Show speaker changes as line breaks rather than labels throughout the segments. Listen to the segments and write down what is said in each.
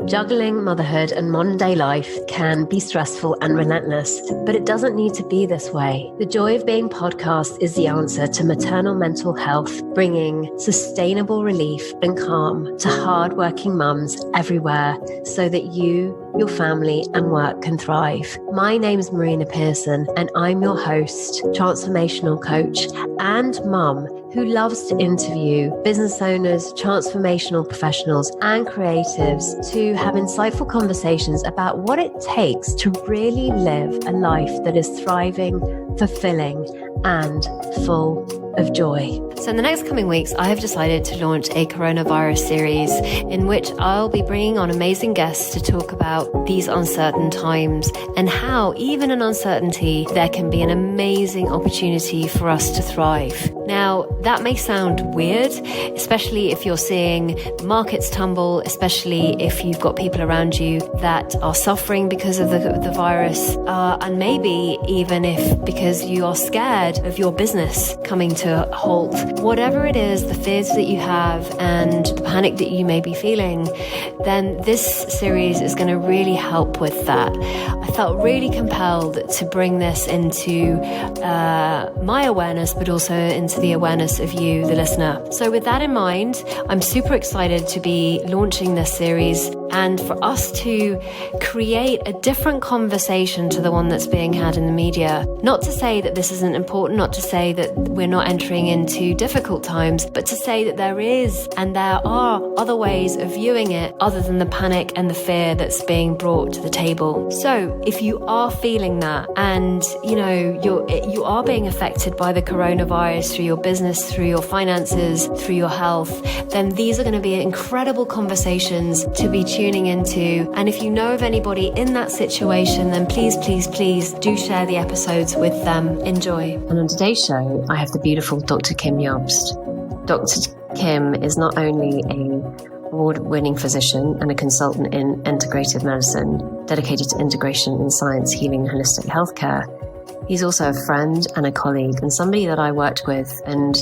Juggling motherhood and modern day life can be stressful and relentless, but it doesn't need to be this way. The Joy of Being podcast is the answer to maternal mental health, bringing sustainable relief and calm to hardworking mums everywhere so that you, your family and work can thrive. My name's Marina Pearson and I'm your host, transformational coach and mum who loves to interview business owners, transformational professionals and creatives to have insightful conversations about what it takes to really live a life that is thriving, fulfilling and full of joy.
So in the next coming weeks, I have decided to launch a coronavirus series in which I'll be bringing on amazing guests to talk about these uncertain times and how even in uncertainty, there can be an amazing opportunity for us to thrive. Now, that may sound weird, especially if you're seeing markets tumble, especially if you've got people around you that are suffering because of the virus, and maybe even if because you are scared of your business coming to a halt. Whatever it is, the fears that you have and the panic that you may be feeling, then this series is going to really help with that. I felt really compelled to bring this into my awareness, but also into the awareness of you, the listener. So with that in mind, I'm super excited to be launching this series and for us to create a different conversation to the one that's being had in the media. Not to say that this isn't important, not to say that we're not entering into difficult times, but to say that there is and there are other ways of viewing it other than the panic and the fear that's being brought to the table. So if you are feeling that and you are being affected by the coronavirus through your business, through your finances, through your health, then these are going to be incredible conversations to be tuning into. And if you know of anybody in that situation, then please do share the episodes with them. Enjoy.
And on today's show, I have the beautiful Dr. Kim Jobst. Dr. Kim is not only a award-winning physician and a consultant in integrative medicine dedicated to integration in science, healing, and holistic healthcare. He's also a friend and a colleague and somebody that I worked with and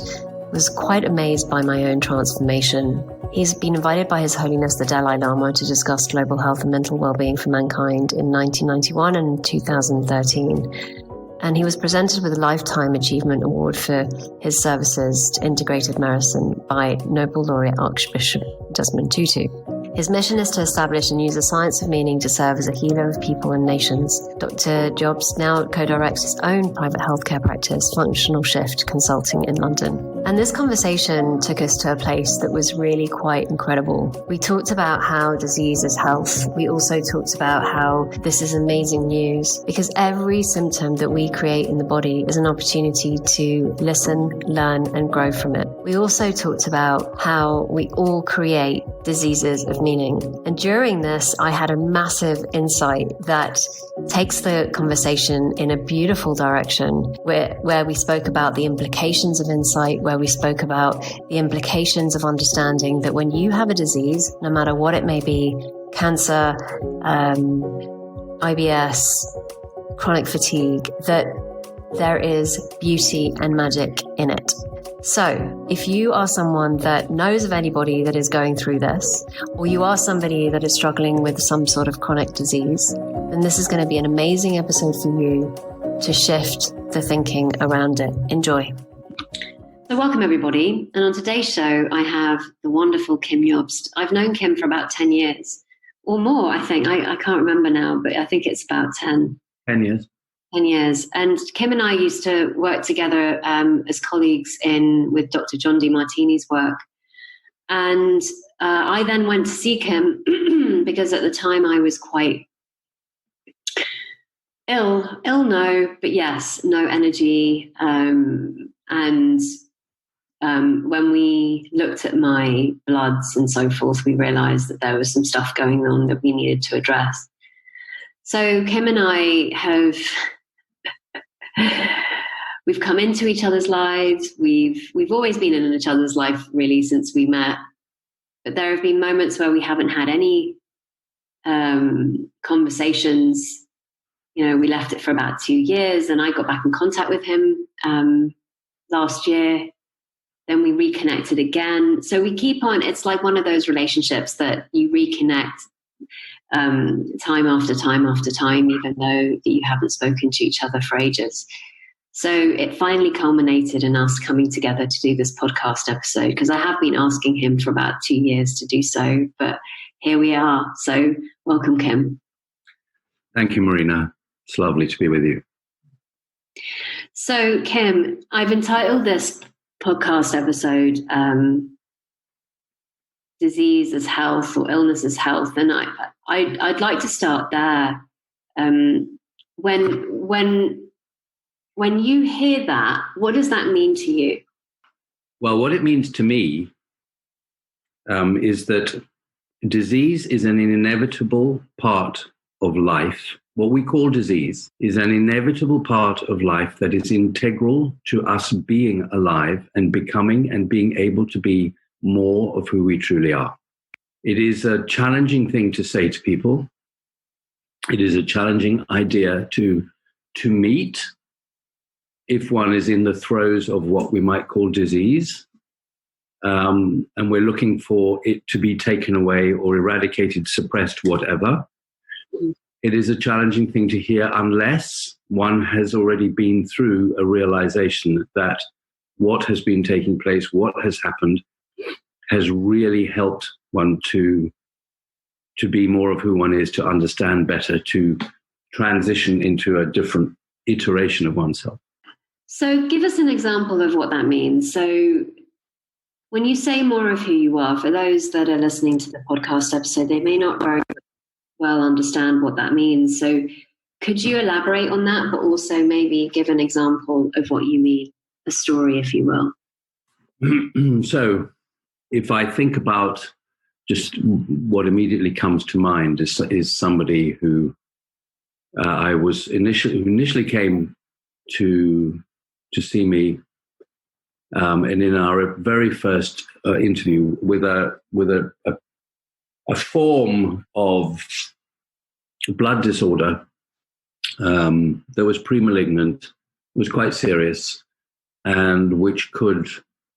was quite amazed by my own transformation. He's been invited by His Holiness the Dalai Lama to discuss global health and mental well-being for mankind in 1991 and 2013. And he was presented with a Lifetime Achievement Award for his services to integrative medicine by Nobel laureate Archbishop Desmond Tutu. His mission is to establish and use the science of meaning to serve as a healer of people and nations. Dr. Jobst now co-directs his own private healthcare practice, Functional Shift Consulting in London. And this conversation took us to a place that was really quite incredible. We talked about how disease is health. We also talked about how this is amazing news because every symptom that we create in the body is an opportunity to listen, learn, and grow from it. We also talked about how we all create diseases of meaning. And during this, I had a massive insight that takes the conversation in a beautiful direction where we spoke about the implications of insight, where we spoke about the implications of understanding that when you have a disease, no matter what it may be, cancer, IBS, chronic fatigue, that there is beauty and magic in it. So if you are someone that knows of anybody that is going through this, or you are somebody that is struggling with some sort of chronic disease, then this is going to be an amazing episode for you to shift the thinking around it. Enjoy. So welcome everybody. And on today's show, I have the wonderful Kim Jobst. I've known Kim for about 10 years or more, I think. I can't remember now, but I think it's about 10.
10 years.
10 years. And Kim and I used to work together as colleagues with Dr. John Demartini's work. And I then went to see Kim because at the time I was quite ill, no, but yes, no energy. When we looked at my bloods and so forth, we realized that there was some stuff going on that we needed to address. So Kim and I we've come into each other's lives. We've always been in each other's life really since we met. But there have been moments where we haven't had any conversations. We left it for about 2 years and I got back in contact with him last year. Then we reconnected again. So we keep on, it's like one of those relationships that you reconnect time after time after time, even though that you haven't spoken to each other for ages. So it finally culminated in us coming together to do this podcast episode, because I have been asking him for about 2 years to do so, but here we are. So welcome, Kim.
Thank you, Marina. It's lovely to be with you.
So, Kim, I've entitled this podcast episode Disease as Health or Illness as Health. And I'd like to start there. When you hear that, what does that mean to you?
Well, what it means to me is that disease is an inevitable part of life. What we call disease is an inevitable part of life that is integral to us being alive and becoming and being able to be more of who we truly are. It is a challenging thing to say to people. It is a challenging idea to meet if one is in the throes of what we might call disease, and we're looking for it to be taken away or eradicated, suppressed, whatever. It is a challenging thing to hear unless one has already been through a realization that what has been taking place, what has happened, has really helped one to be more of who one is, to understand better, to transition into a different iteration of oneself.
So give us an example of what that means. So when you say more of who you are, for those that are listening to the podcast episode, they may not very well understand what that means. So could you elaborate on that, but also maybe give an example of what you mean, a story, if you will?
So if I think about just what immediately comes to mind is somebody who I was initially came to see me, and in our very first interview with a form of blood disorder that was pre-malignant, was quite serious, and which could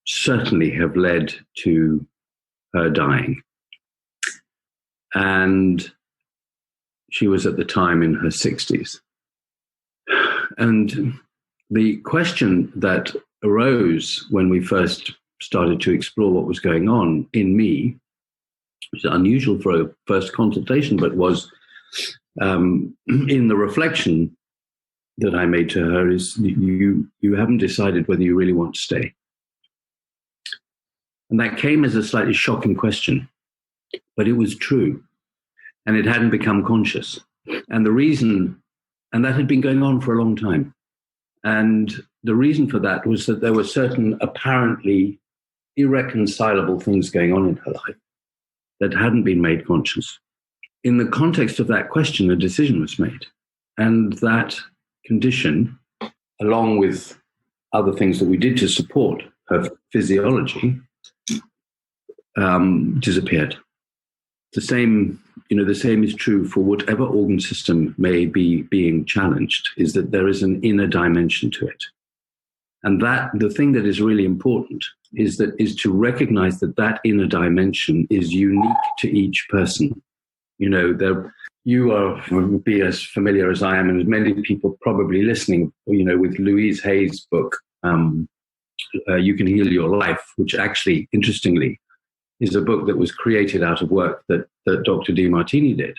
certainly have led to her dying. And she was at the time in her 60s. And the question that arose when we first started to explore what was going on in me, which is unusual for a first consultation, but was in the reflection that I made to her, is you haven't decided whether you really want to stay. And that came as a slightly shocking question, but it was true. And it hadn't become conscious. And the reason, and that had been going on for a long time. And the reason for that was that there were certain apparently irreconcilable things going on in her life that hadn't been made conscious. In the context of that question, a decision was made. And that condition, along with other things that we did to support her physiology, disappeared. The same is true for whatever organ system may be being challenged, is that there is an inner dimension to it. And that the thing that is really important is to recognize that inner dimension is unique to each person. You would be as familiar as I am, and as many people probably listening, with Louise Hay's book, You Can Heal Your Life, which actually, interestingly, is a book that was created out of work that Dr. DeMartini did,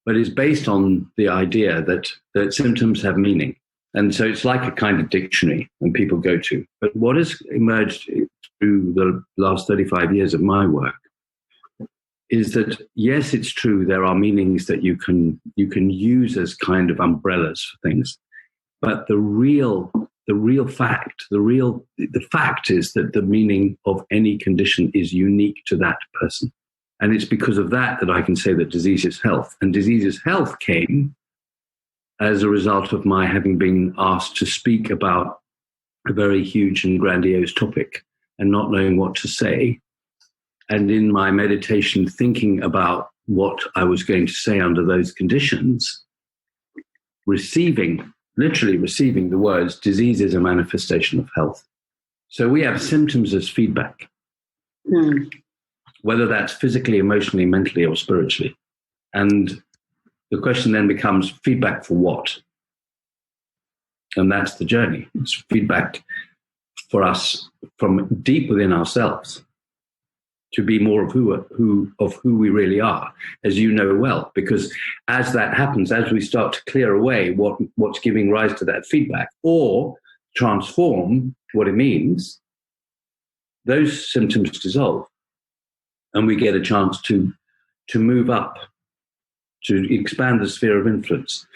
but is based on the idea that symptoms have meaning. And so it's like a kind of dictionary when people go to. But what has emerged through the last 35 years of my work is that, yes, it's true, there are meanings that you can use as kind of umbrellas for things. But the fact is that the meaning of any condition is unique to that person. And it's because of that I can say that disease is health. And disease is health came as a result of my having been asked to speak about a very huge and grandiose topic and not knowing what to say. And in my meditation, thinking about what I was going to say under those conditions, literally receiving the words, disease is a manifestation of health. So we have symptoms as feedback. whether that's physically, emotionally, mentally, or spiritually. And the question then becomes feedback for what? And that's the journey. It's feedback for us from deep within ourselves to be more of who we really are, as you know well. Because as that happens, as we start to clear away what's giving rise to that feedback, or transform what it means, those symptoms dissolve, and we get a chance to move up, to expand the sphere of influence.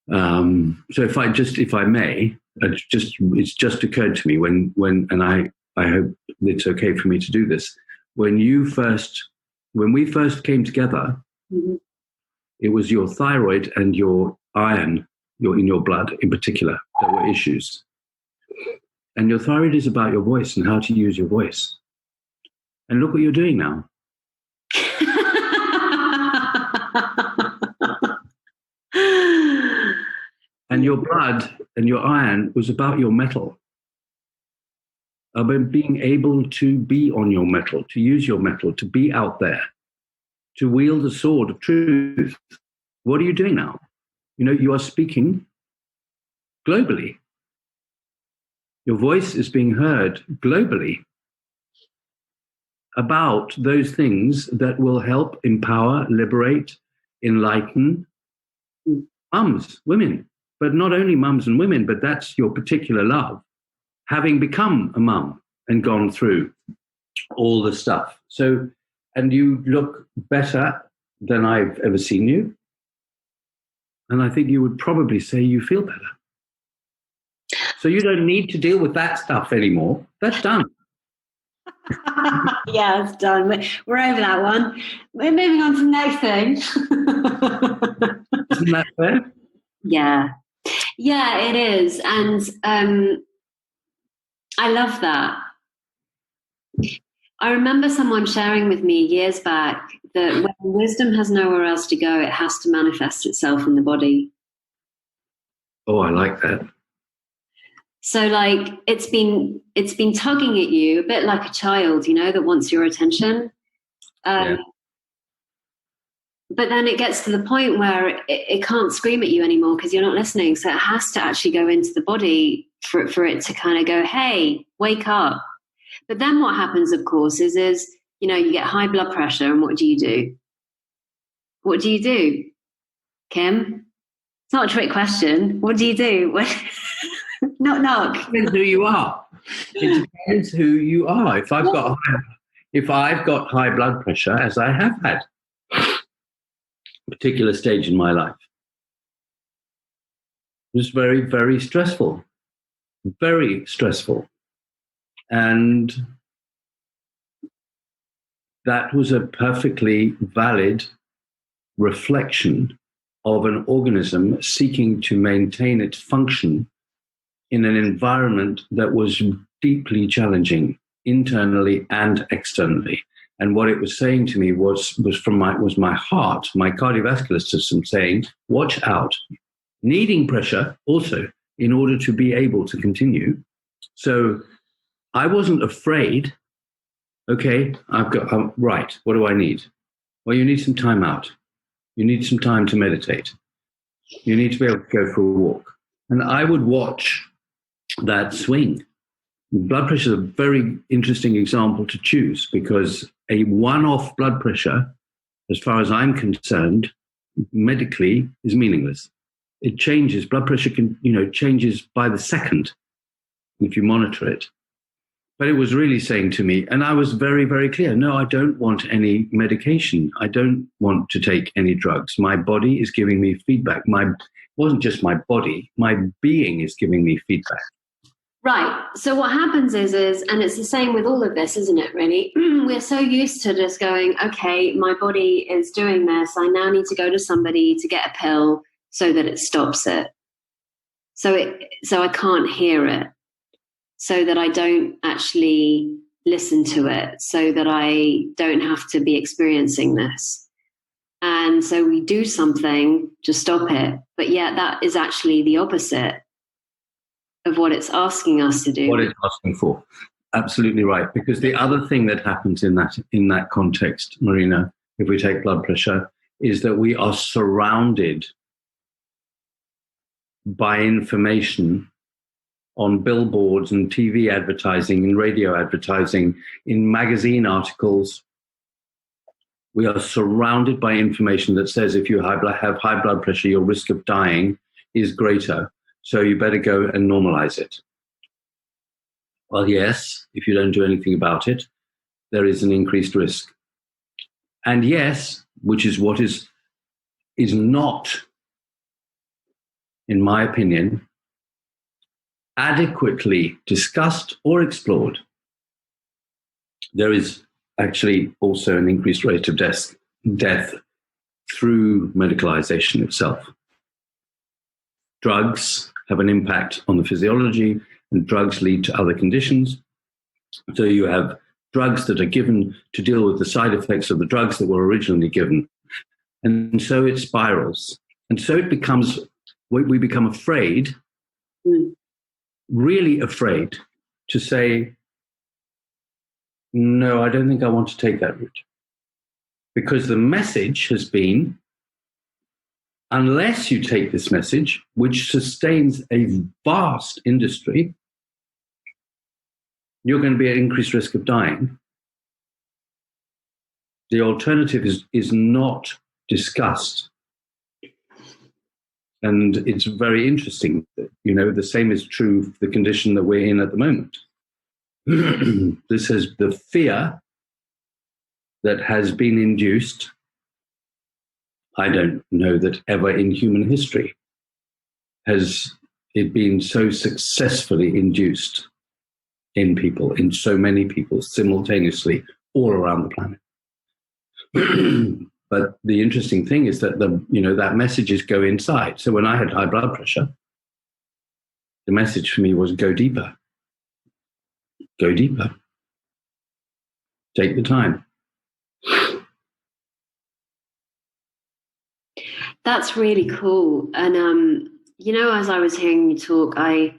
So if I may, it's just occurred to me when and I hope it's okay for me to do this. When we first came together, mm-hmm. It was your thyroid and your iron, in your blood in particular, that were issues. And your thyroid is about your voice and how to use your voice. And look what you're doing now. And your blood and your iron was about your metal, about being able to be on your metal, to use your metal, to be out there, to wield the sword of truth. What are you doing now? You are speaking globally. Your voice is being heard globally about those things that will help empower, liberate, enlighten mums, women. But not only mums and women, but that's your particular love, having become a mum and gone through all the stuff. So, and you look better than I've ever seen you. And I think you would probably say you feel better. So you don't need to deal with that stuff anymore. That's done.
Yeah, it's done. We're over that one. We're moving on to the next thing.
Isn't that fair?
Yeah. Yeah, it is. And I love that. I remember someone sharing with me years back that when wisdom has nowhere else to go, it has to manifest itself in the body.
Oh, I like that.
So like it's been tugging at you a bit like a child, that wants your attention. Yeah. But then it gets to the point where it can't scream at you anymore because you're not listening. So it has to actually go into the body for it to kind of go, hey, wake up. But then what happens, of course, is you get high blood pressure. And what do you do? What do you do, Kim? It's not a trick question. What do you do? Knock, knock.
It depends who you are. It depends who you are. If I've got high blood pressure, as I have had, particular stage in my life, it was very, very stressful. Very stressful. And that was a perfectly valid reflection of an organism seeking to maintain its function in an environment that was deeply challenging internally and externally. And what it was saying to me was my heart, my cardiovascular system saying, watch out, needing pressure also in order to be able to continue. So I wasn't afraid. Okay, right, what do I need? Well, you need some time out. You need some time to meditate. You need to be able to go for a walk. And I would watch that swing. Blood pressure is a very interesting example to choose because a one-off blood pressure, as far as I'm concerned, medically is meaningless. It changes. Blood pressure changes by the second if you monitor it. But it was really saying to me, and I was very, very clear, no, I don't want any medication. I don't want to take any drugs. My body is giving me feedback. It wasn't just my body, my being is giving me feedback.
Right. So what happens is, and it's the same with all of this, isn't it, really? We're so used to just going, okay, my body is doing this. I now need to go to somebody to get a pill so that it stops it. So I can't hear it, so that I don't actually listen to it, so that I don't have to be experiencing this. And so we do something to stop it. But yet that is actually the opposite of what it's asking us to do.
What it's asking for. absolutely right. Because the other thing that happens in that context, Marina, if we take blood pressure, is that we are surrounded by information on billboards and TV advertising and radio advertising, in magazine articles. We are surrounded by information that says if you have high blood pressure, your risk of dying is greater. So you better go and normalize it. Well, yes, if you don't do anything about it, there is an increased risk. And yes, which is what is not, in my opinion, adequately discussed or explored, there is actually also an increased rate of death through medicalization itself. Drugs have an impact on the physiology, and drugs lead to other conditions. So you have drugs that are given to deal with the side effects of the drugs that were originally given. And so it spirals. And so it becomes, we become afraid, really afraid, to say, no, I don't think I want to take that route. Because the message has been, unless you take this message, which sustains a vast industry, you're going to be at increased risk of dying. The alternative is not discussed. And it's very interesting that, the same is true for the condition that we're in at the moment. This is the fear that has been induced. I don't know that ever in human history has it been so successfully induced in people, in so many people simultaneously all around the planet. But the interesting thing is that that messages go inside. So when I had high blood pressure, the message for me was go deeper. Go deeper. Take the time.
That's really cool. And, as I was hearing you talk, I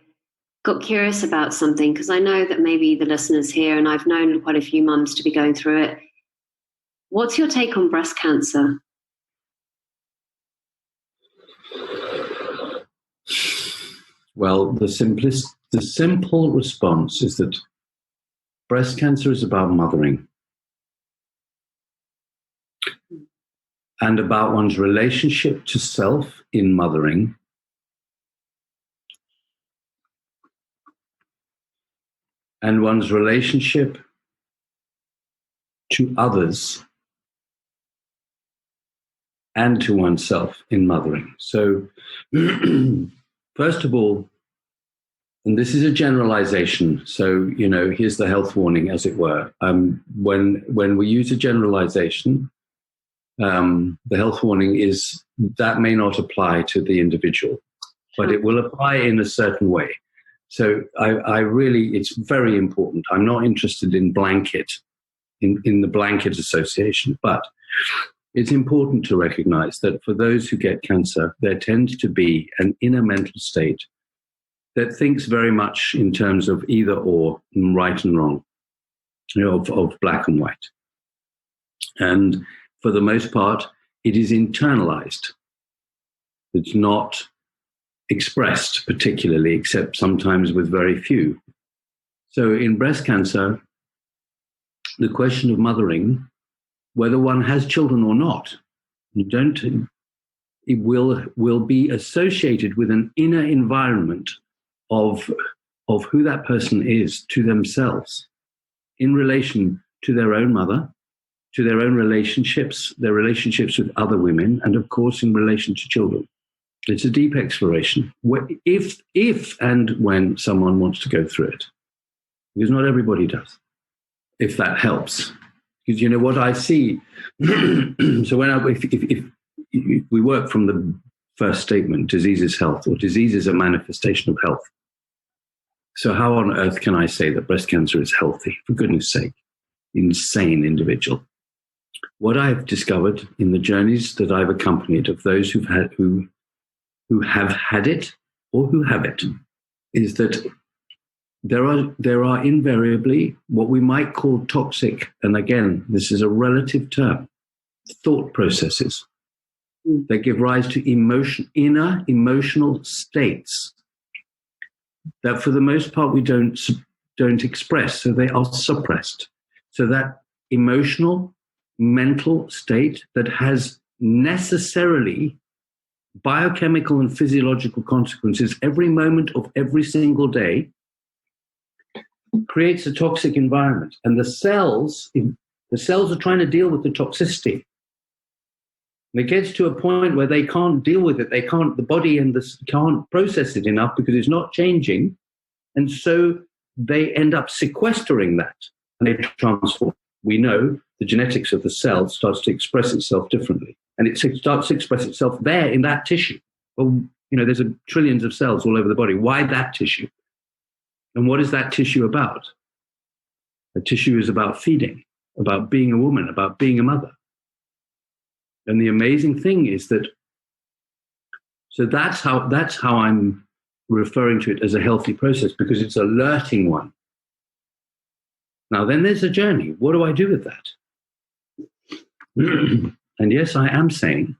got curious about something, because I know that maybe the listeners here, and I've known quite a few mums to be going through it. What's your take on breast cancer?
Well, the simple response is that breast cancer is about mothering and about one's relationship to self in mothering, and one's relationship to others and to oneself in mothering. So, first of all, and this is a generalization, so, here's the health warning, as it were. When we use a generalization, the health warning is that may not apply to the individual, but it will apply in a certain way. So I really, it's very important. I'm not interested in in the blanket association, but it's important to recognize that for those who get cancer, there tends to be an inner mental state that thinks very much in terms of either or, right and wrong, of black and white. And for the most part, it is internalized. It's not expressed particularly, except sometimes with very few. So in breast cancer, the question of mothering, whether one has children or not, it will be associated with an inner environment of who that person is to themselves in relation to their own mother, to their own relationships, their relationships with other women, and of course in relation to children. It's a deep exploration, if and when someone wants to go through it, because not everybody does, if that helps. Because what I see, so if we work from the first statement, disease is health, or disease is a manifestation of health. So how on earth can I say that breast cancer is healthy? For goodness sake, insane individual. What I've discovered in the journeys that I've accompanied of those who have had it or who have it is that there are invariably what we might call toxic, and again, this is a relative term, thought processes that give rise to inner emotional states that for the most part we don't express, so they are suppressed. So that emotional, mental state that has necessarily biochemical and physiological consequences every moment of every single day creates a toxic environment. And the cells are trying to deal with the toxicity. And it gets to a point where they can't deal with it. The body and can't process it enough because it's not changing. And so they end up sequestering that and they transform. We know the genetics of the cell starts to express itself differently. And it starts to express itself there in that tissue. Well, there's trillions of cells all over the body. Why that tissue? And what is that tissue about? The tissue is about feeding, about being a woman, about being a mother. And the amazing thing is that, so that's how I'm referring to it as a healthy process, because it's alerting one. Now, then there's a journey. What do I do with that? And yes, I am saying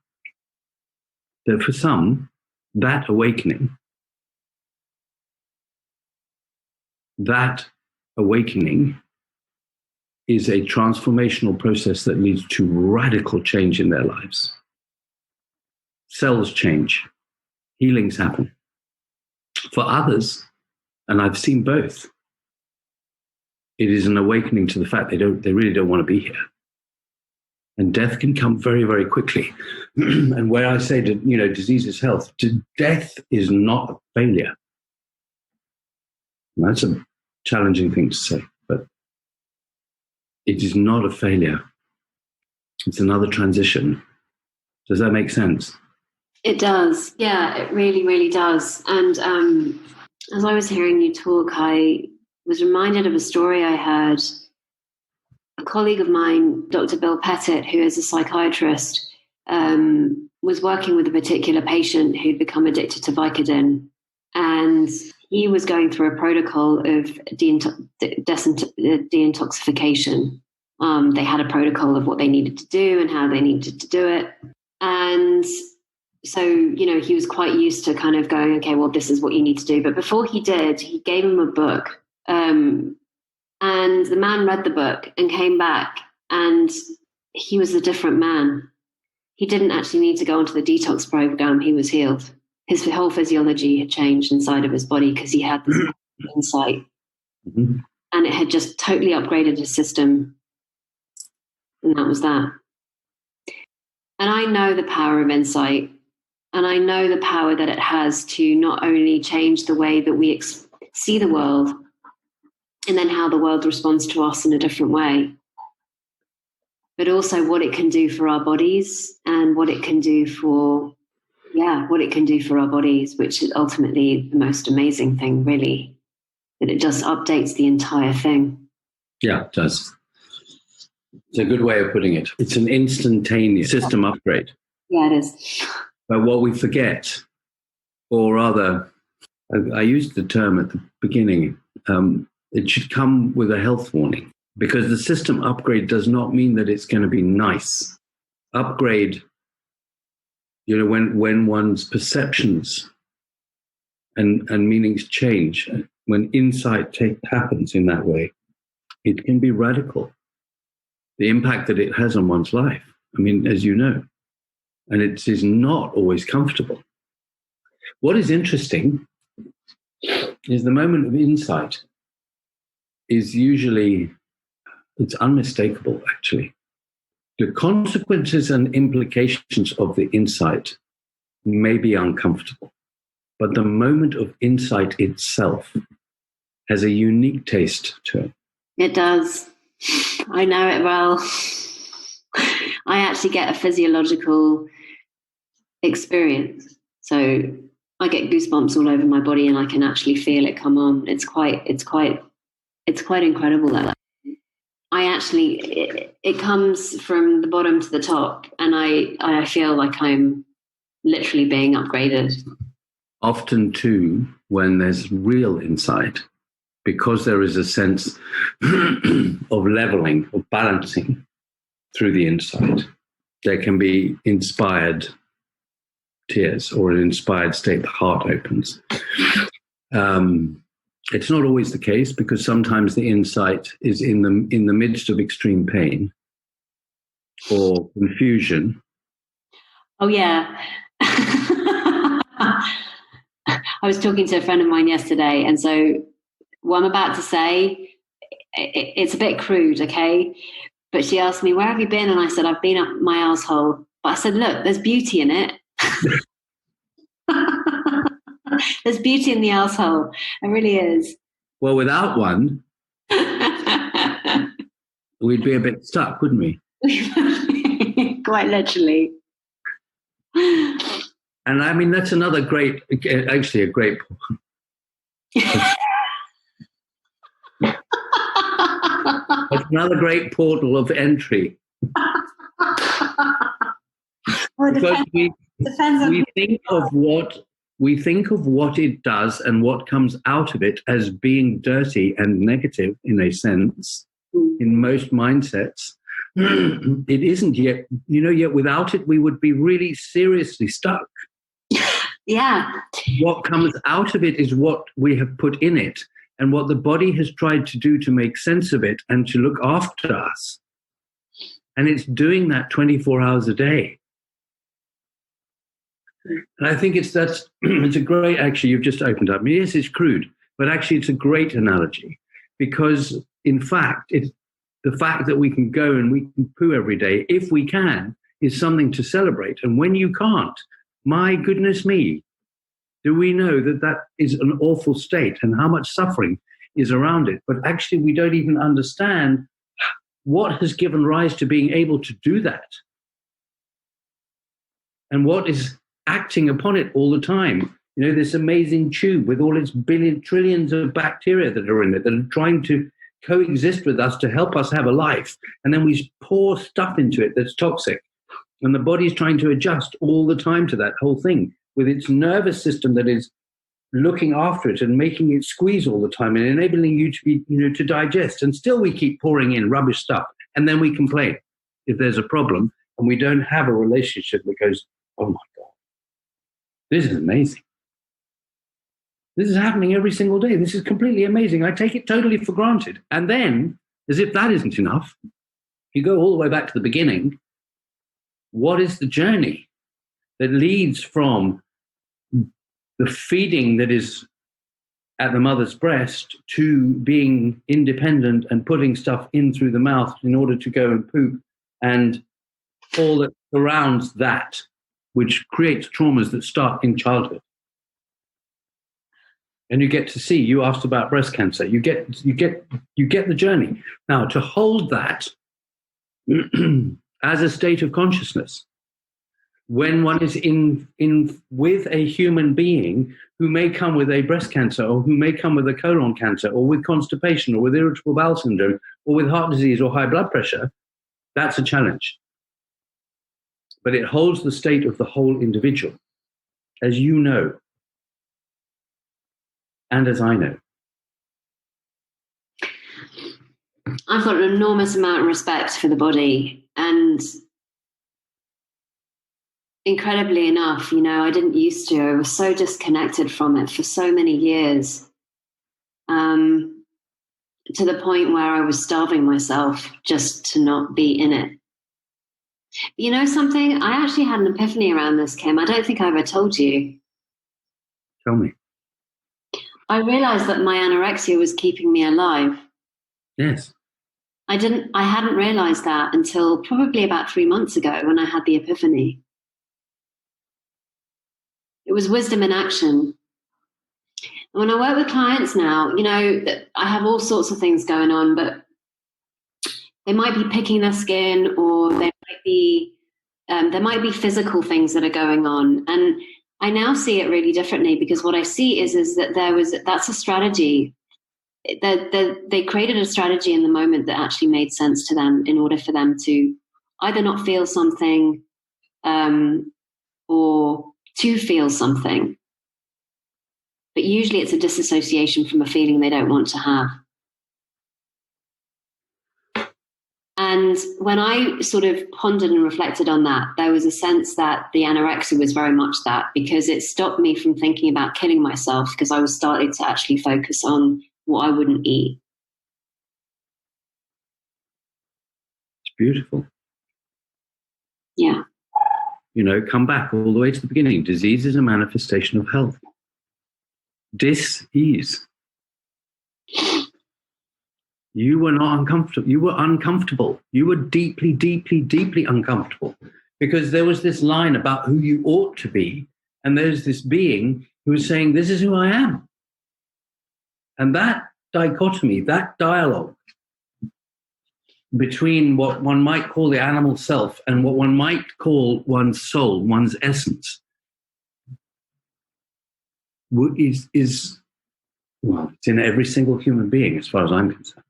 that for some, that awakening is a transformational process that leads to radical change in their lives. Cells change, healings happen. For others, and I've seen both, it is an awakening to the fact they really don't want to be here. And death can come very, very quickly. And where I say that, disease is health, death is not a failure. And that's a challenging thing to say, but it is not a failure. It's another transition. Does that make sense?
It does. Yeah, it really, really does. And as I was hearing you talk, I was reminded of a story I heard. A colleague of mine, Dr. Bill Pettit, who is a psychiatrist, was working with a particular patient who'd become addicted to Vicodin. And he was going through a protocol of deintoxification. They had a protocol of what they needed to do and how they needed to do it. And so, he was quite used to kind of going, okay, well, this is what you need to do. But before he did, he gave him a book. And the man read the book and came back, and he was a different man. He didn't actually need to go onto the detox program. He was healed. His whole physiology had changed inside of his body because he had this insight. Mm-hmm. And it had just totally upgraded his system. And that was that. And I know the power of insight. And I know the power that it has to not only change the way that we see the world, and then how the world responds to us in a different way, but also what it can do for our bodies and what it can do for our bodies, which is ultimately the most amazing thing, really, that it just updates the entire thing.
Yeah, it does. It's a good way of putting it. It's an instantaneous system upgrade.
Yeah, it is.
But what we forget, or rather, I used the term at the beginning, it should come with a health warning, because the system upgrade does not mean that it's going to be nice. Upgrade, when one's perceptions and meanings change, when insight happens in that way, it can be radical. The impact that it has on one's life, as you know, and it is not always comfortable. What is interesting is the moment of insight is usually, it's unmistakable, actually. The consequences and implications of the insight may be uncomfortable, but the moment of insight itself has a unique taste to it.
It does. I know it well. I actually get a physiological experience. So I get goosebumps all over my body and I can actually feel it come on. It's quite incredible, that. It comes from the bottom to the top, and I feel like I'm literally being upgraded.
Often too, when there's real insight, because there is a sense of leveling, of balancing through the inside, there can be inspired tears or an inspired state. The heart opens. It's not always the case, because sometimes the insight is in the midst of extreme pain or confusion.
Oh, yeah. I was talking to a friend of mine yesterday, and so what I'm about to say, it's a bit crude, okay? But she asked me, where have you been? And I said, I've been up my arsehole. But I said, look, there's beauty in it. There's beauty in the arsehole. It really is.
Well, without one, we'd be a bit stuck, wouldn't we?
Quite literally.
And I mean, that's another great, actually a great that's another great portal of entry.
Well,
because we think of what it does and what comes out of it as being dirty and negative in a sense, in most mindsets. It isn't yet, yet without it, we would be really seriously stuck.
Yeah.
What comes out of it is what we have put in it and what the body has tried to do to make sense of it and to look after us. And it's doing that 24 hours a day. And I think it's a great, actually, you've just opened up. I mean, yes, it's crude, but actually it's a great analogy, because in fact, the fact that we can go and we can poo every day, if we can, is something to celebrate. And when you can't, my goodness me, do we know that is an awful state and how much suffering is around it? But actually, we don't even understand what has given rise to being able to do that and what is acting upon it all the time. This amazing tube with all its trillions of bacteria that are in it that are trying to coexist with us to help us have a life. And then we pour stuff into it that's toxic. And the body's trying to adjust all the time to that whole thing with its nervous system that is looking after it and making it squeeze all the time and enabling you to be, to digest. And still we keep pouring in rubbish stuff. And then we complain if there's a problem and we don't have a relationship that goes, oh my God, this is amazing. This is happening every single day. This is completely amazing. I take it totally for granted. And then, as if that isn't enough, you go all the way back to the beginning. What is the journey that leads from the feeding that is at the mother's breast to being independent and putting stuff in through the mouth in order to go and poop, and all that surrounds that, which creates traumas that start in childhood? And you get to see, you asked about breast cancer, you get the journey. Now, to hold that as a state of consciousness, when one is in with a human being who may come with a breast cancer, or who may come with a colon cancer, or with constipation, or with irritable bowel syndrome, or with heart disease or high blood pressure, that's a challenge. But it holds the state of the whole individual, as you know, and as I know.
I've got an enormous amount of respect for the body, and incredibly enough, I didn't used to. I was so disconnected from it for so many years, to the point where I was starving myself just to not be in it. You know something? I actually had an epiphany around this, Kim. I don't think I ever told you.
Tell me.
I realized that my anorexia was keeping me alive.
Yes.
I hadn't realized that until probably about 3 months ago when I had the epiphany. It was wisdom in action. And when I work with clients now, I have all sorts of things going on, but they might be picking their skin, or there might be physical things that are going on. And I now see it really differently, because what I see is that that's a strategy. They created a strategy in the moment that actually made sense to them in order for them to either not feel something, or to feel something. but usually it's a disassociation from a feeling they don't want to have. And when I sort of pondered and reflected on that, there was a sense that the anorexia was very much that, because it stopped me from thinking about killing myself, because I was starting to actually focus on what I wouldn't eat.
It's beautiful.
Yeah.
You know, come back all the way to the beginning. Disease is a manifestation of health. Dis-ease. You were not uncomfortable. You were uncomfortable. You were deeply, deeply, deeply uncomfortable, because there was this line about who you ought to be. And there's this being who was saying, this is who I am. And that dichotomy, that dialogue between what one might call the animal self and what one might call one's soul, one's essence, is well, it's in every single human being as far as I'm concerned.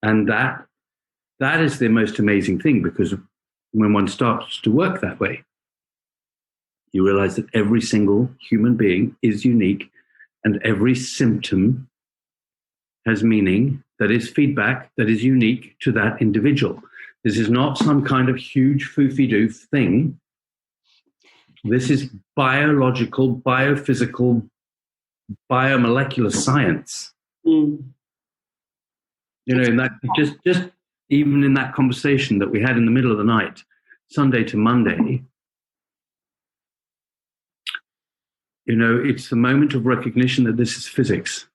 And that is the most amazing thing, because when one starts to work that way, you realize that every single human being is unique, and every symptom has meaning, that is feedback, that is unique to that individual. This is not some kind of huge foofy-doof thing. This is biological, biophysical, biomolecular science. You know, in that just even in that conversation that we had in the middle of the night, Sunday to Monday, you know, it's the moment of recognition that this is physics.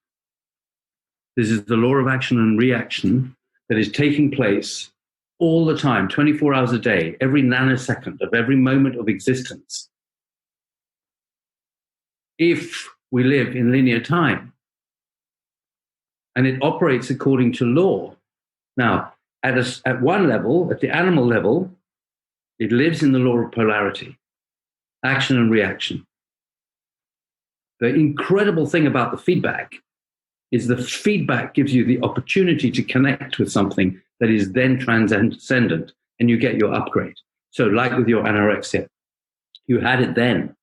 This is the law of action and reaction that is taking place all the time, 24 hours a day, every nanosecond of every moment of existence. If we live in linear time, and it operates according to law. Now, at one level, at the animal level, it lives in the law of polarity, action and reaction. The incredible thing about the feedback is the feedback gives you the opportunity to connect with something that is then transcendent, and you get your upgrade. So like with your anorexia, you had it then.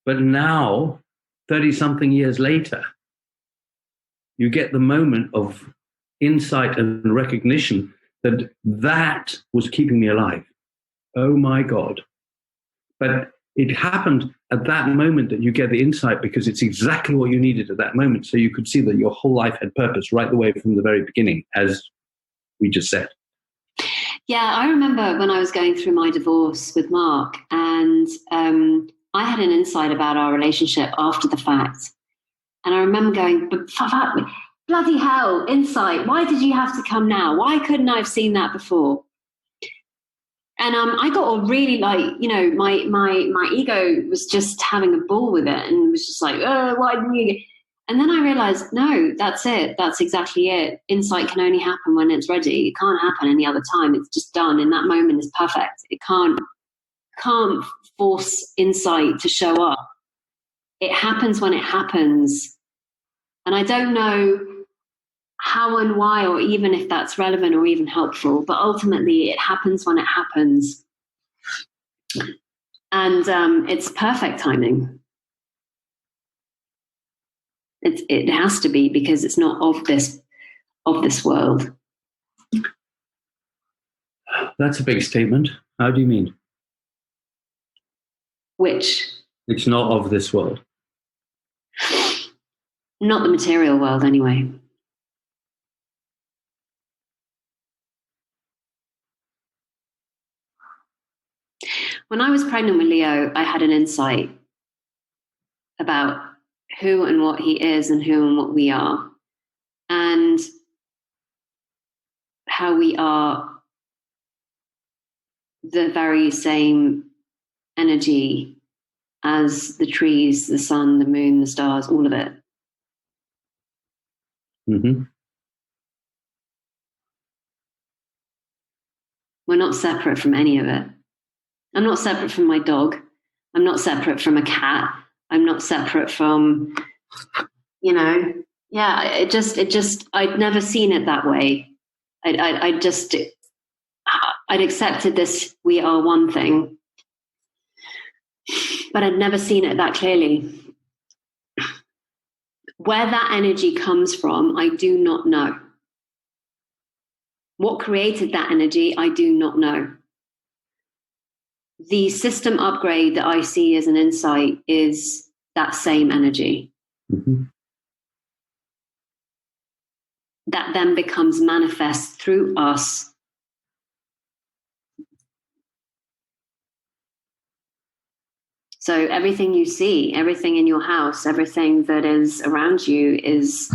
But now, 30-something years later, you get the moment of insight and recognition that that was keeping me alive. Oh my God. But it happened at that moment that you get the insight, because it's exactly what you needed at that moment. So you could see that your whole life had purpose right the way from the very beginning, as we just said.
Yeah, I remember when I was going through my divorce with Mark, and I had an insight about our relationship after the fact. And I remember going, but bloody hell, insight, why did you have to come now? Why couldn't I have seen that before? And I got all really my ego was just having a ball with it, and was just like, oh, why didn't you? And then I realized, no, that's it. That's exactly it. Insight can only happen when it's ready. It can't happen any other time. It's just done. In that moment is perfect. It can't force insight to show up. It happens when it happens. And I don't know how and why, or even if that's relevant or even helpful, but ultimately it happens when it happens. And it's perfect timing. It has to be, because it's not of this world.
That's a big statement. How do you mean?
Which?
It's not of this world.
Not the material world, anyway. When I was pregnant with Leo, I had an insight about who and what he is, and who and what we are, and how we are the very same energy as the trees, the sun, the moon, the stars, all of it.
Mm-hmm.
We're not separate from any of it. I'm not separate from my dog. I'm not separate from a cat. I'm not separate from, I'd never seen it that way. I'd accepted this, we are one thing. but I'd never seen it that clearly. Where that energy comes from, I do not know. What created that energy, I do not know. The system upgrade that I see as an insight is that same energy.
Mm-hmm.
That then becomes manifest through us. So everything you see, everything in your house, everything that is around you is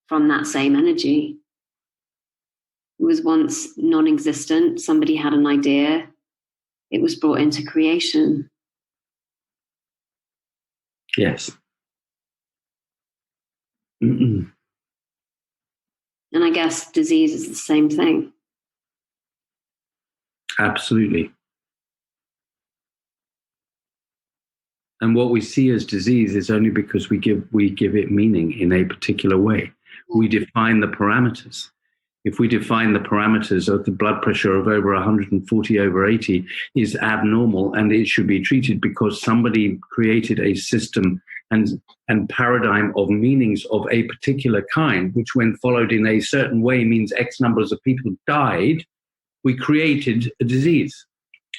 from that same energy. It was once non-existent. Somebody had an idea. It was brought into creation.
Yes. Mm-mm.
And I guess disease is the same thing.
Absolutely. And what we see as disease is only because we give it meaning in a particular way. We define the parameters. If we define the parameters of the blood pressure of over 140/80 is abnormal and it should be treated because somebody created a system and paradigm of meanings of a particular kind, which when followed in a certain way means X numbers of people died, we created a disease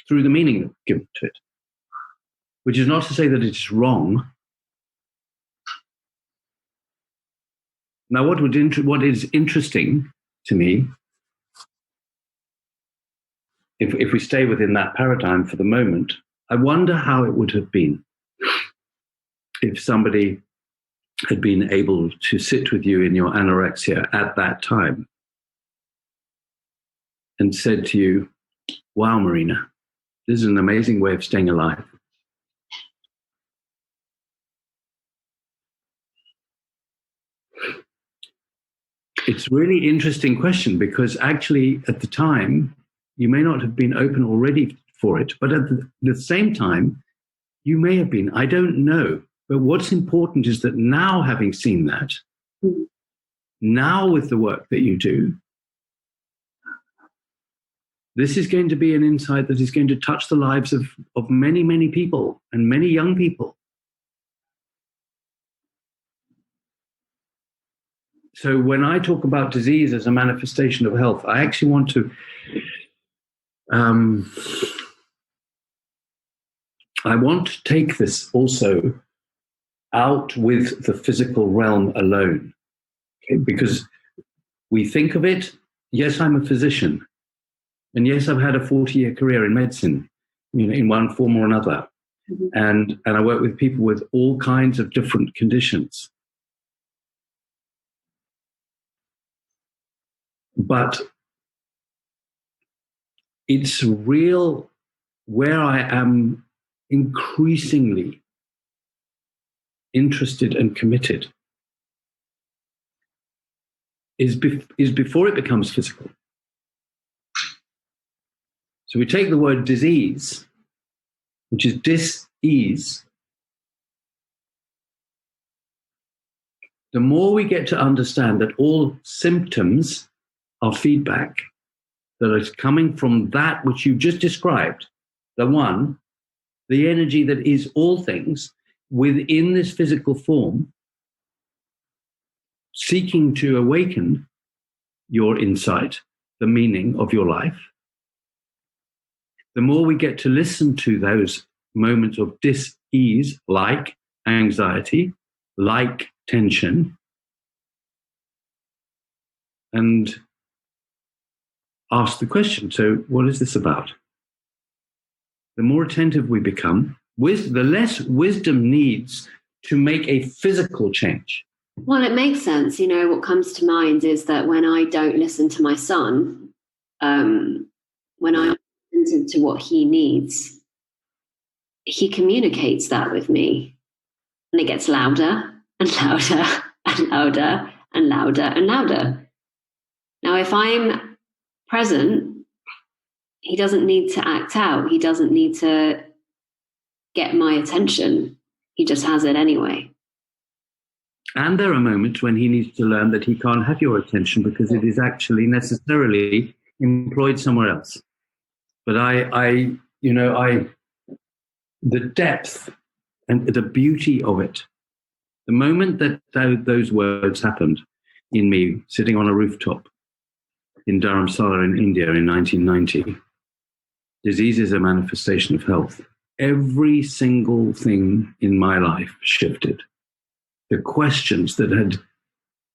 through the meaning given to it. Which is not to say that it's wrong. Now, what is interesting to me, if we stay within that paradigm for the moment, I wonder how it would have been if somebody had been able to sit with you in your anorexia at that time and said to you, wow, Marina, this is an amazing way of staying alive. It's a really interesting question because actually at the time, you may not have been open already for it, but at the same time, you may have been. I don't know. But what's important is that now, having seen that, now with the work that you do, this is going to be an insight that is going to touch the lives of many, many people and many young people. So when I talk about disease as a manifestation of health, I actually want to I want to take this also out with the physical realm alone, okay? Because we think of it, yes, I'm a physician, and yes, I've had a 40-year career in medicine, in one form or another, and I work with people with all kinds of different conditions. But it's real where I am increasingly interested and committed is before it becomes physical. So we take the word disease, which is dis-ease. The more we get to understand that all symptoms are feedback that is coming from that which you just described, the energy that is all things within this physical form, seeking to awaken your insight, the meaning of your life. The more we get to listen to those moments of dis-ease, like anxiety, like tension, and ask the question, so what is this about? The more attentive we become, the less wisdom needs to make a physical change.
Well, it makes sense. What comes to mind is that when I don't listen to my son, when I listen to what he needs, he communicates that with me. And it gets louder and louder and louder and louder and louder. Now, if I'm present, he doesn't need to act out. He doesn't need to get my attention. He just has it anyway.
And there are moments when he needs to learn that he can't have your attention because it is actually necessarily employed somewhere else. But the depth And the beauty of it, the moment that those words happened in me, sitting on a rooftop in Dharamsala in India in 1990, disease is a manifestation of health. Every single thing in my life shifted. The questions that had,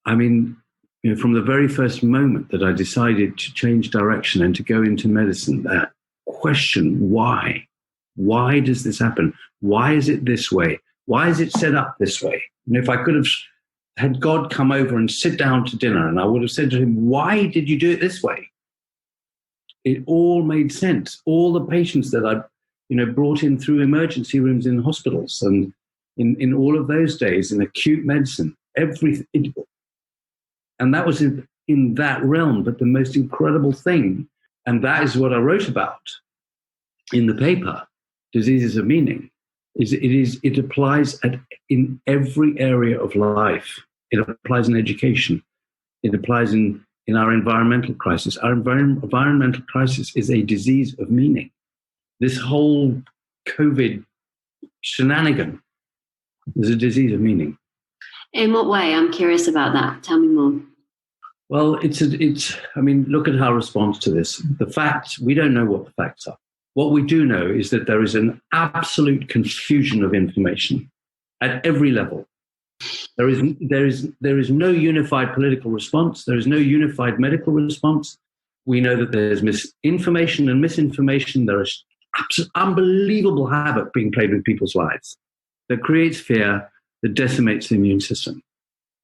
from the very first moment that I decided to change direction and to go into medicine, that question, why? Why does this happen? Why is it this way? Why is it set up this way? And if I could have had God come over and sit down to dinner, and I would have said to him, why did you do it this way? It all made sense. All the patients that I brought in through emergency rooms in hospitals and in all of those days in acute medicine, everything. And that was in that realm. But the most incredible thing, and that is what I wrote about in the paper, Diseases of Meaning, it applies in every area of life. It applies in education. It applies in our environmental crisis. Our environmental crisis is a disease of meaning. This whole COVID shenanigan is a disease of meaning.
In what way? I'm curious about that. Tell me more.
Well, look at our response to this. The facts, we don't know what the facts are. What we do know is that there is an absolute confusion of information at every level. There is no unified political response. There is no unified medical response. We know that there's misinformation and misinformation. There is unbelievable havoc being played with people's lives that creates fear, that decimates the immune system.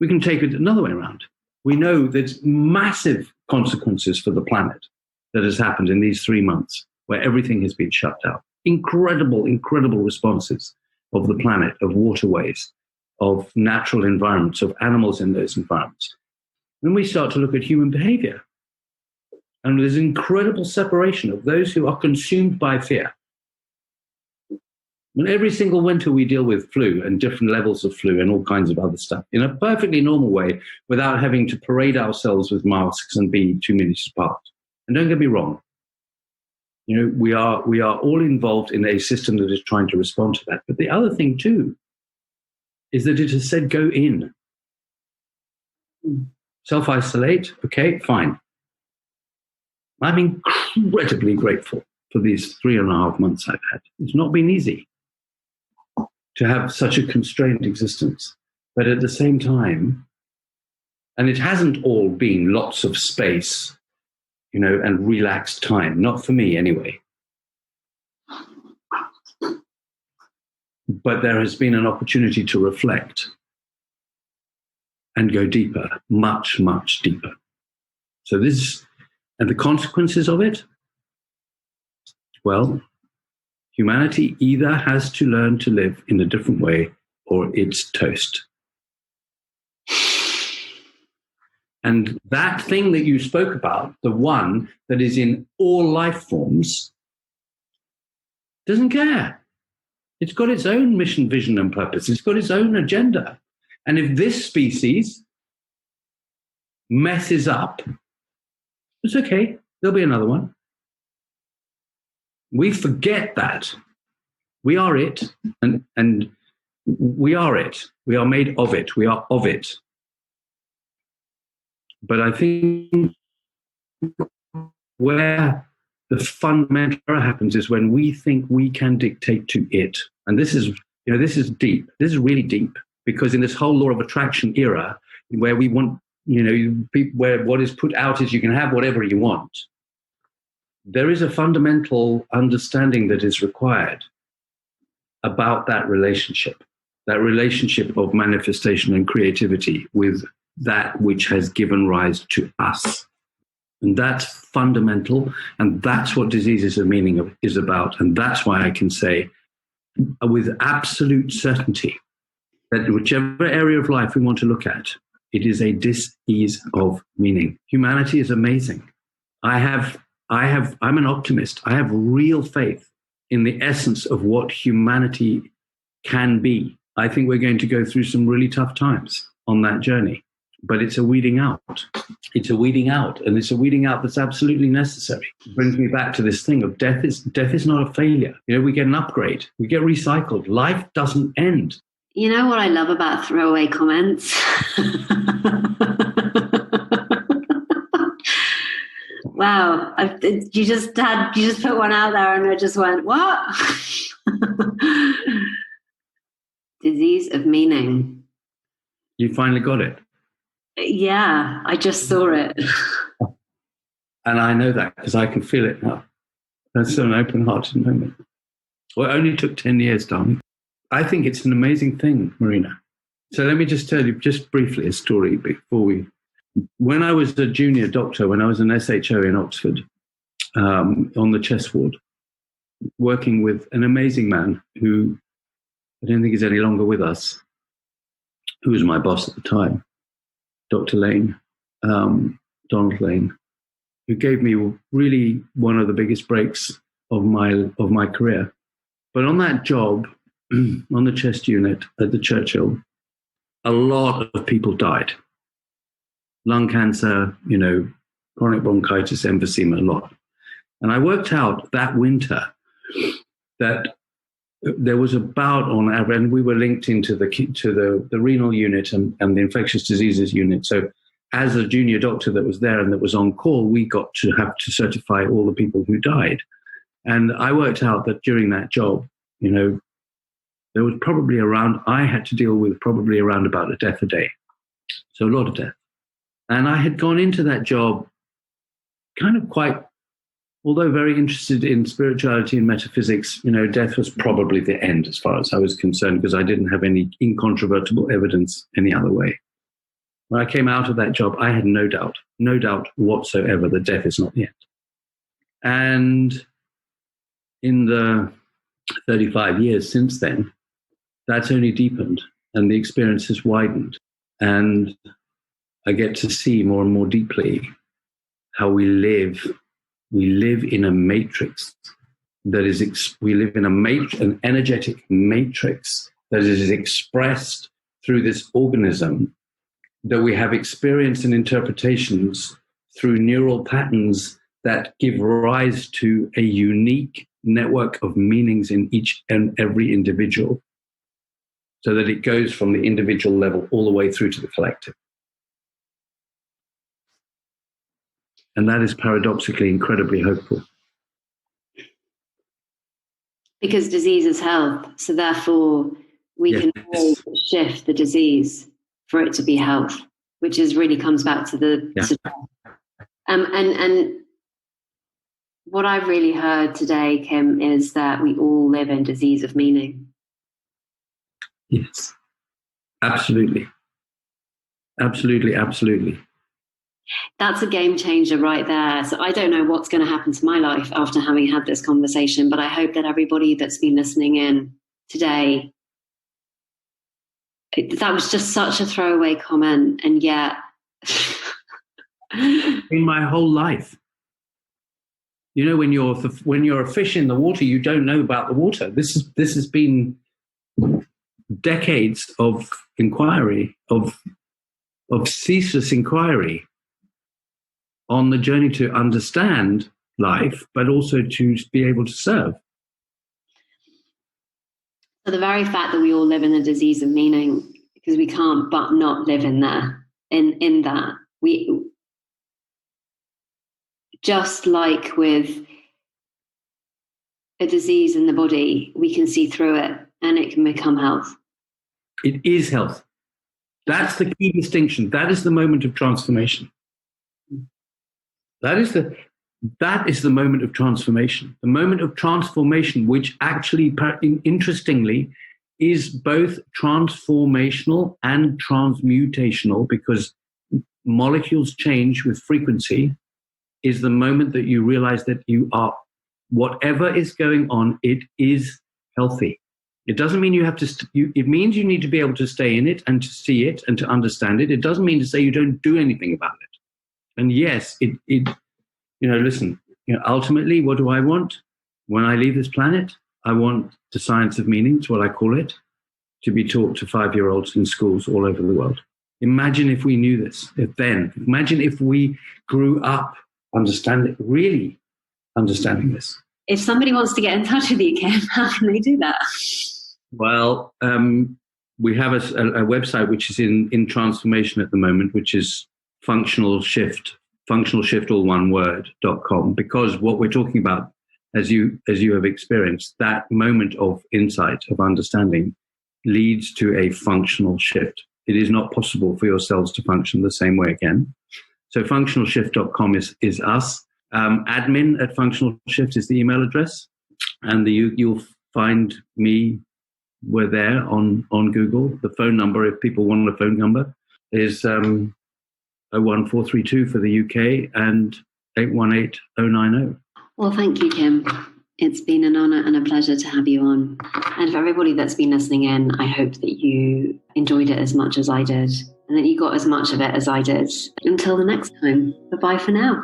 We can take it another way around. We know there's massive consequences for the planet that has happened in these 3 months, where everything has been shut down. Incredible responses of the planet, of waterways, of natural environments, of animals in those environments. Then we start to look at human behavior. And there's incredible separation of those who are consumed by fear. And every single winter we deal with flu and different levels of flu and all kinds of other stuff in a perfectly normal way without having to parade ourselves with masks and be 2 meters apart. And don't get me wrong, we are all involved in a system that is trying to respond to that. But the other thing too is that it has said go in. Self-isolate, okay, fine. I'm incredibly grateful for these 3.5 months I've had. It's not been easy to have such a constrained existence. But at the same time, and it hasn't all been lots of space, and relaxed time, not for me anyway. But there has been an opportunity to reflect and go deeper, much, much deeper. So and the consequences of it, well, humanity either has to learn to live in a different way or it's toast. And that thing that you spoke about, the one that is in all life forms, doesn't care. It's got its own mission, vision, and purpose. It's got its own agenda. And if this species messes up, it's okay. There'll be another one. We forget that. We are it, and we are it. We are made of it. We are of it. But I think where the fundamental error happens is when we think we can dictate to it. And this is deep. This is really deep, because in this whole law of attraction era, where we want, where what is put out is you can have whatever you want, there is a fundamental understanding that is required about that relationship of manifestation and creativity with that which has given rise to us. And that's fundamental, and that's what Diseases of Meaning is about. And that's why I can say with absolute certainty that whichever area of life we want to look at, it is a dis-ease of meaning. Humanity is amazing. I'm an optimist. I have real faith in the essence of what humanity can be. I think we're going to go through some really tough times on that journey. but it's a weeding out. It's a weeding out, and it's a weeding out that's absolutely necessary. It brings me back to this thing of death is not a failure. We get an upgrade. We get recycled. Life doesn't end.
You know what I love about throwaway comments? Wow, you just put one out there, and I just went, what? Disease of meaning.
You finally got it.
Yeah, I just saw it.
And I know that because I can feel it now. That's an open-hearted moment. Well, it only took 10 years, darling. I think it's an amazing thing, Marina. So let me just tell you just briefly a story when I was a junior doctor, when I was an SHO in Oxford, on the chest ward, working with an amazing man who I don't think is any longer with us, who was my boss at the time, Dr. Lane, Donald Lane, who gave me really one of the biggest breaks of my career. But on that job, on the chest unit at the Churchill, a lot of people died. Lung cancer, chronic bronchitis, emphysema, a lot. And I worked out that winter that there was about, on average, and we were linked into the renal unit and the infectious diseases unit. So as a junior doctor that was there and that was on call, we got to have to certify all the people who died. And I worked out that during that job, there was I had to deal with probably around about a death a day. So a lot of death. And I had gone into that job kind of quite, although very interested in spirituality and metaphysics, death was probably the end as far as I was concerned, because I didn't have any incontrovertible evidence any other way. When I came out of that job, I had no doubt whatsoever that death is not the end. And in the 35 years since then, that's only deepened and the experience has widened. And I get to see more and more deeply how we live. We live in a matrix we live in an energetic matrix that is expressed through this organism that we have experience and interpretations through neural patterns that give rise to a unique network of meanings in each and every individual, so that it goes from the individual level all the way through to the collective. And that is paradoxically incredibly hopeful.
Because disease is health, so therefore we can always shift the disease for it to be health, which really comes back to the and what I've really heard today, Kim, is that we all live in disease of meaning.
Yes, absolutely. Absolutely, absolutely.
That's a game changer right there. So I don't know what's going to happen to my life after having had this conversation, but I hope that everybody that's been listening in today, that was just such a throwaway comment, and yet
in my whole life, when you're a fish in the water, you don't know about the water. This has been decades of inquiry, of ceaseless inquiry on the journey to understand life, but also to be able to serve.
So the very fact that we all live in a disease of meaning, because we can't but not live in there, in that. We, just like with a disease in the body, we can see through it and it can become health.
It is health. That's the key distinction. That is the moment of transformation. That is the moment of transformation. The moment of transformation, which actually, interestingly, is both transformational and transmutational, because molecules change with frequency, is the moment that you realize that you are, whatever is going on, it is healthy. It doesn't mean you have to, it means you need to be able to stay in it and to see it and to understand it. It doesn't mean to say you don't do anything about it. And yes, listen, ultimately, what do I want? When I leave this planet, I want the science of meaning, it's what I call it, to be taught to 5-year-olds in schools all over the world. Imagine if we knew this imagine if we grew up really understanding this.
If somebody wants to get in touch with you, Kim, how can they do that?
Well, we have a website which is in transformation at the moment, which is functional shift all one word.com, because what we're talking about, as you have experienced, that moment of insight, of understanding, leads to a functional shift. It is not possible for your cells to function the same way again. So functionalshift.com is us. Admin at Functional Shift is the email address, and you'll find me. We're there on Google. The phone number, if people want a phone number, is 01432 for the UK and 818090.
Well, thank you, Kim. It's been an honour and a pleasure to have you on. And for everybody that's been listening in, I hope that you enjoyed it as much as I did, and that you got as much of it as I did. Until the next time, bye-bye for now.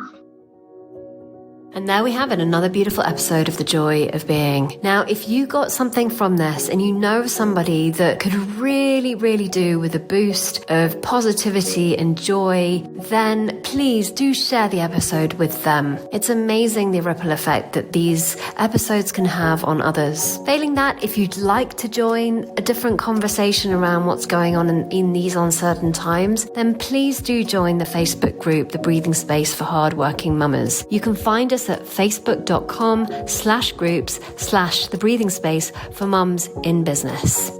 And there we have it, another beautiful episode of The Joy of Being. Now, if you got something from this and you know of somebody that could really, really do with a boost of positivity and joy, then please do share the episode with them. It's amazing the ripple effect that these episodes can have on others. Failing that, if you'd like to join a different conversation around what's going on in these uncertain times, then please do join the Facebook group, The Breathing Space for Hardworking Mamas. You can find us at facebook.com/groups/The Breathing Space for Mums in Business.